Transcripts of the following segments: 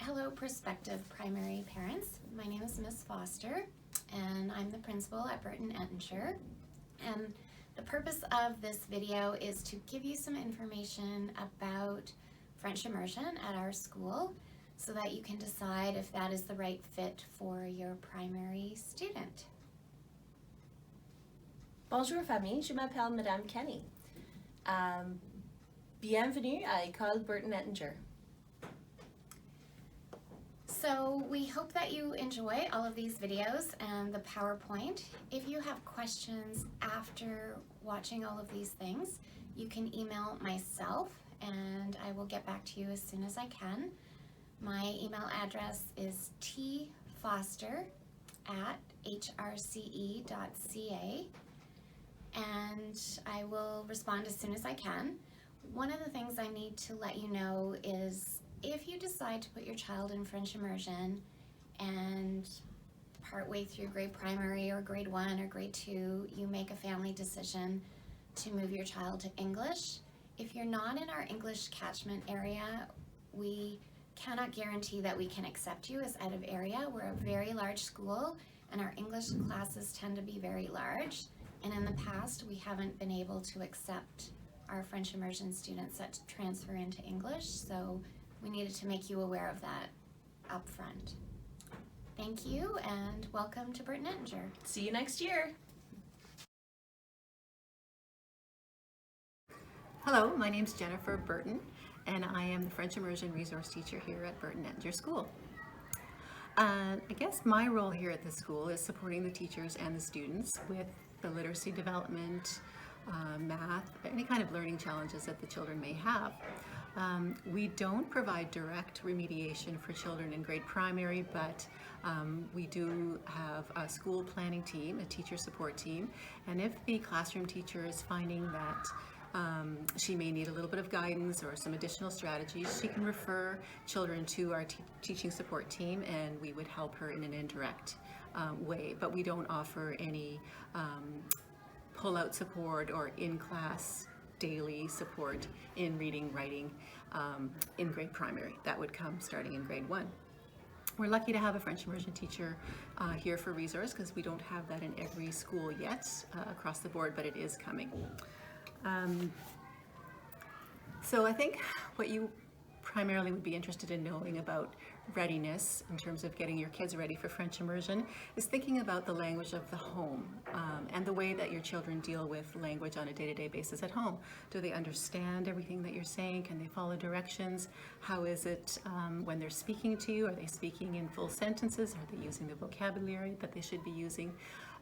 Hello, prospective primary parents. My name is Miss Foster, and I'm the principal at Burton Ettinger. And the purpose of this video is to give you some information about French immersion at our school so that you can decide if that is the right fit for your primary student. Bonjour famille, je m'appelle Madame Kenny. Bienvenue à l'école Burton Ettinger. So we hope that you enjoy all of these videos and the PowerPoint. If you have questions after watching all of these things, you can email myself and I will get back to you as soon as I can. My email address is tfoster@hrce.ca and I will respond as soon as I can. One of the things I need to let you know is if you decide to put your child in French immersion and partway through grade primary or grade 1 or grade 2, you make a family decision to move your child to English. If you're not in our English catchment area, we cannot guarantee that we can accept you as out of area. We're a very large school and our English classes tend to be very large. And in the past, we haven't been able to accept our French immersion students that transfer into English. So we needed to make you aware of that up front. Thank you and welcome to Burton Ettinger. See you next year. Hello, my name is Jennifer Burton and I am the French immersion resource teacher here at Burton Ettinger School. I guess my role here at the school is supporting the teachers and the students with the literacy development, math, any kind of learning challenges that the children may have. We don't provide direct remediation for children in grade primary, but we do have a school planning team, a teacher support team, and if the classroom teacher is finding that she may need a little bit of guidance or some additional strategies, she can refer children to our teaching support team and we would help her in an indirect way, but we don't offer any pull-out support or in-class daily support in reading, writing in grade primary. That would come starting in grade 1. We're lucky to have a French immersion teacher here for resource because we don't have that in every school yet across the board, but it is coming. So I think what you primarily would be interested in knowing about readiness in terms of getting your kids ready for French immersion is thinking about the language of the home and the way that your children deal with language on a day-to-day basis at home. Do they understand everything that you're saying? Can they follow directions? How is it when they're speaking to you? Are they speaking in full sentences? Are they using the vocabulary that they should be using?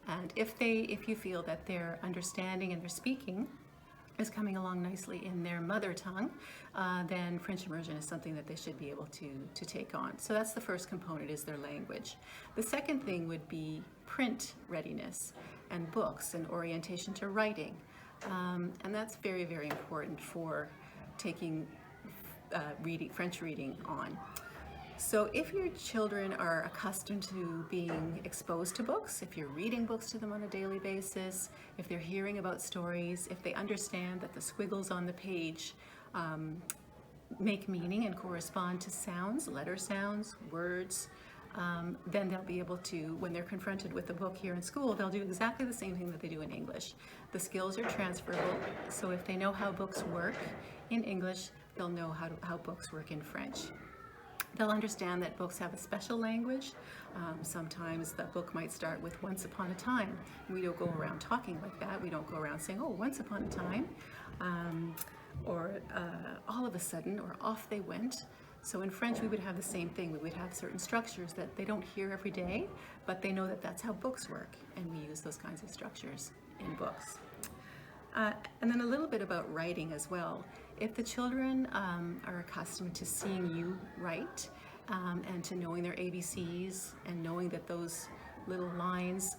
And if you feel that their understanding and their speaking is coming along nicely in their mother tongue, then French immersion is something that they should be able to take on. So that's the first component, is their language. The second thing would be print readiness and books and orientation to writing. And that's very, very important for taking French reading on. So if your children are accustomed to being exposed to books, if you're reading books to them on a daily basis, if they're hearing about stories, if they understand that the squiggles on the page make meaning and correspond to sounds, letter sounds, words, then they'll be able to, when they're confronted with a book here in school, they'll do exactly the same thing that they do in English. The skills are transferable, so if they know how books work in English, they'll know how books work in French. They'll understand that books have a special language. Sometimes the book might start with once upon a time. We don't go around talking like that. We don't go around saying, oh, once upon a time, or all of a sudden, or off they went. So in French, we would have the same thing. We would have certain structures that they don't hear every day, but they know that that's how books work, and we use those kinds of structures in books. And then a little bit about writing as well. If the children are accustomed to seeing you write and to knowing their ABCs and knowing that those little lines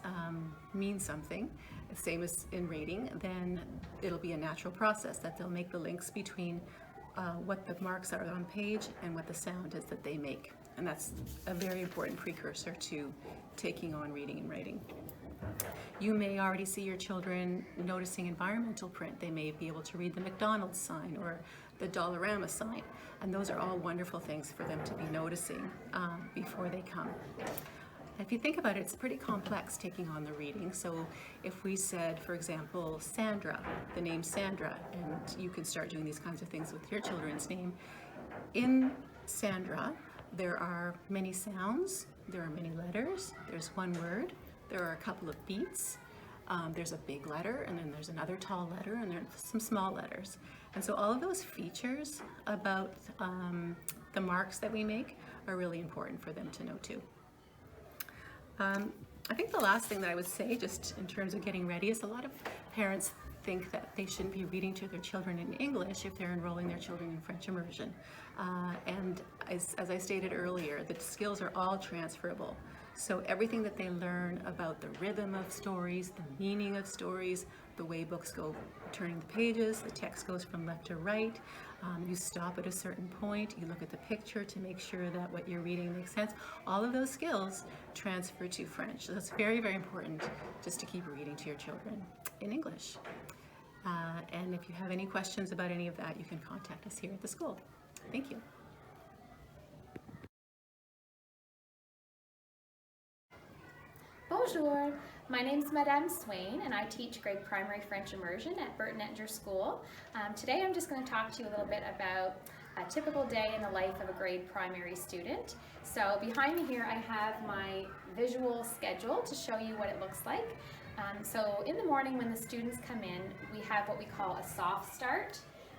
mean something, same as in reading, then it'll be a natural process that they'll make the links between what the marks are on page and what the sound is that they make. And that's a very important precursor to taking on reading and writing. You may already see your children noticing environmental print. They may be able to read the McDonald's sign or the Dollarama sign. And those are all wonderful things for them to be noticing before they come. If you think about it, it's pretty complex taking on the reading. So if we said, for example, Sandra, the name Sandra, and you can start doing these kinds of things with your children's name. In Sandra, there are many sounds, there are many letters, there's one word, there are a couple of beats, there's a big letter, and then there's another tall letter, and there's some small letters. And so all of those features about the marks that we make are really important for them to know too. I think the last thing that I would say, just in terms of getting ready, is a lot of parents think that they shouldn't be reading to their children in English if they're enrolling their children in French immersion. And as I stated earlier, the skills are all transferable. So everything that they learn about the rhythm of stories, the meaning of stories, the way books go turning the pages, the text goes from left to right, you stop at a certain point, you look at the picture to make sure that what you're reading makes sense. All of those skills transfer to French. So that's very, very important, just to keep reading to your children in English. And if you have any questions about any of that, you can contact us here at the school. Thank you. Bonjour, my name is Madame Swain and I teach grade primary French immersion at Burton Ettinger School. Today I'm just going to talk to you a little bit about a typical day in the life of a grade primary student. So behind me here I have my visual schedule to show you what it looks like. So in the morning when the students come in, we have what we call a soft start.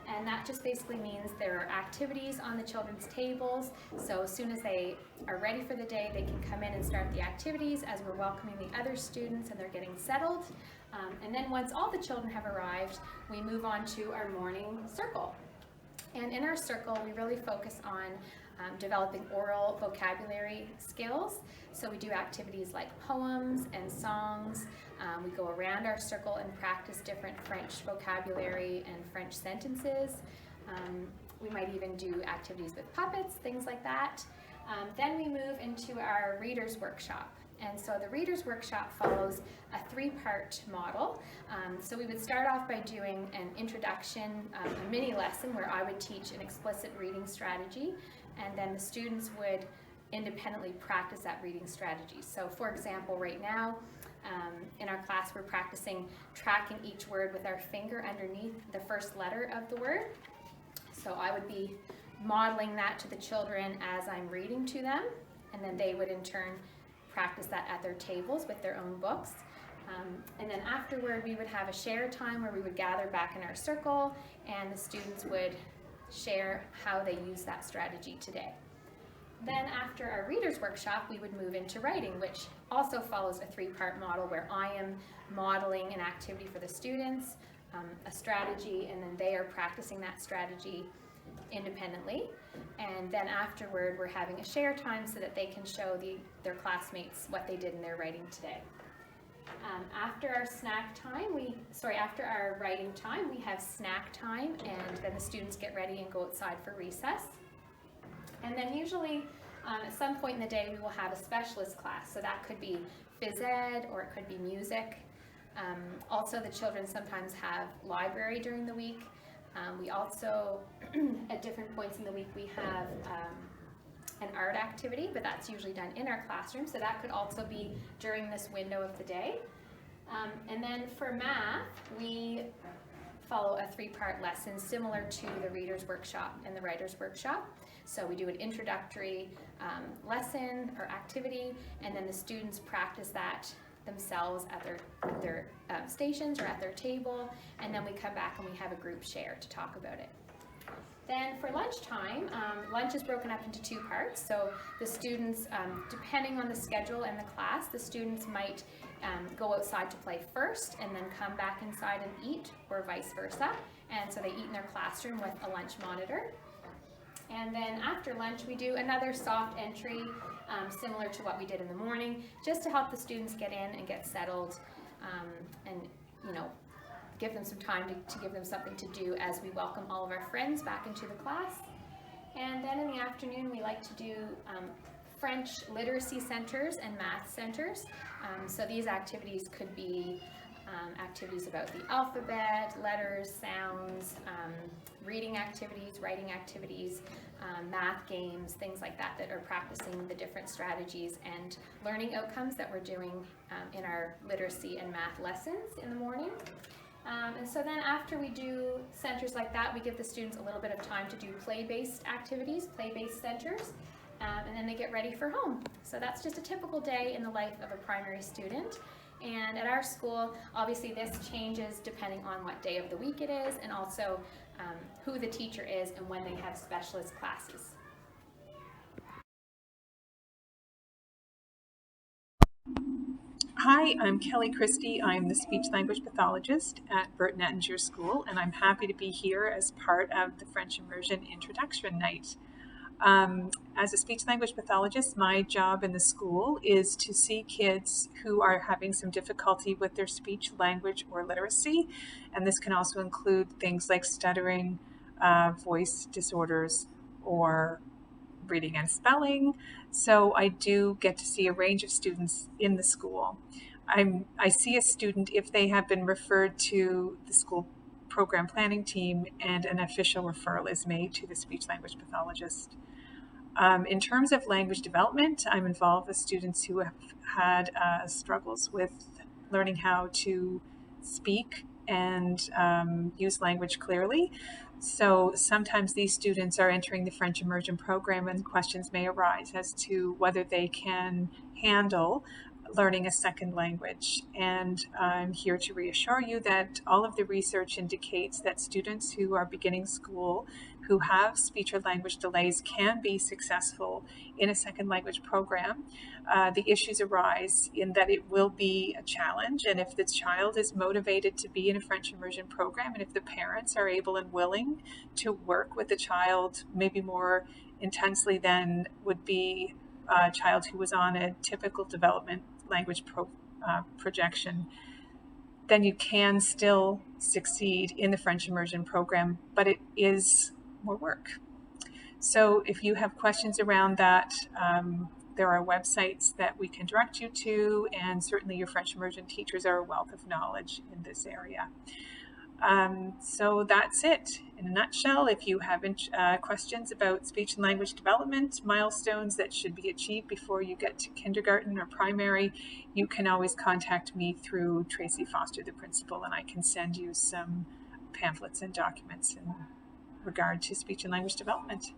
And that just basically means there are activities on the children's tables. So as soon as they are ready for the day, they can come in and start the activities as we're welcoming the other students and they're getting settled. And then once all the children have arrived, we move on to our morning circle. And in our circle, we really focus on developing oral vocabulary skills. So we do activities like poems and songs. We go around our circle and practice different French vocabulary and French sentences. We might even do activities with puppets, things like that. Then we move into our reader's workshop. And so the reader's workshop follows a three-part model. So we would start off by doing an introduction, a mini lesson where I would teach an explicit reading strategy, and then the students would independently practice that reading strategy. So for example, right now in our class we're practicing tracking each word with our finger underneath the first letter of the word. So I would be modeling that to the children as I'm reading to them, and then they would in turn practice that at their tables with their own books. And then afterward we would have a share time where we would gather back in our circle and the students would share how they use that strategy today. Then after our reader's workshop, we would move into writing, which also follows a three-part model where I am modeling an activity for the students, a strategy, and then they are practicing that strategy independently. And then afterward, we're having a share time so that they can show their classmates what they did in their writing today. After our after our writing time, we have snack time, and then the students get ready and go outside for recess. And then usually at some point in the day we will have a specialist class, so that could be phys ed or it could be music. Also the children sometimes have library during the week. We also, at different points in the week, we have an art activity, but that's usually done in our classroom, so that could also be during this window of the day. And then for math, we follow a three-part lesson similar to the reader's workshop and the writer's workshop. So we do an introductory lesson or activity, and then the students practice that themselves at their stations or at their table, and then we come back and we have a group share to talk about it. Then for lunchtime, lunch is broken up into two parts. So the students, depending on the schedule and the class, the students might go outside to play first and then come back inside and eat, or vice versa. And so they eat in their classroom with a lunch monitor. And then after lunch, we do another soft entry, similar to what we did in the morning, just to help the students get in and get settled, and give them some time to give them something to do as we welcome all of our friends back into the class. And then in the afternoon, we like to do French literacy centers and math centers. So these activities could be activities about the alphabet, letters, sounds, reading activities, writing activities, math games, things like that that are practicing the different strategies and learning outcomes that we're doing in our literacy and math lessons in the morning. And so then after we do centers like that, we give the students a little bit of time to do play-based activities, play-based centers, and then they get ready for home. So that's just a typical day in the life of a primary student. And at our school, obviously this changes depending on what day of the week it is, and also who the teacher is and when they have specialist classes. Hi, I'm Kelly Christie. I'm the speech language pathologist at Burton Ettinger School, and I'm happy to be here as part of the French Immersion Introduction Night. As a speech language pathologist, my job in the school is to see kids who are having some difficulty with their speech, language, or literacy. And this can also include things like stuttering, voice disorders, or reading and spelling. So I do get to see a range of students in the school. I see a student if they have been referred to the school program planning team and an official referral is made to the speech language pathologist. In terms of language development, I'm involved with students who have had struggles with learning how to speak and use language clearly. So sometimes these students are entering the French Immersion program and questions may arise as to whether they can handle learning a second language. And I'm here to reassure you that all of the research indicates that students who are beginning school who have speech or language delays can be successful in a second language program. The issues arise in that it will be a challenge, and if the child is motivated to be in a French immersion program, and if the parents are able and willing to work with the child maybe more intensely than would be a child who was on a typical development language projection, then you can still succeed in the French immersion program, but it is more work. So if you have questions around that, there are websites that we can direct you to, and certainly your French immersion teachers are a wealth of knowledge in this area. So that's it in a nutshell. If you have questions about speech and language development, milestones that should be achieved before you get to kindergarten or primary, you can always contact me through Tracy Foster, the principal, and I can send you some pamphlets and documents in regard to speech and language development.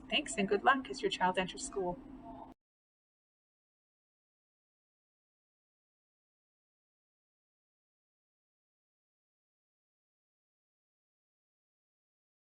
Thanks and good luck as your child enters school.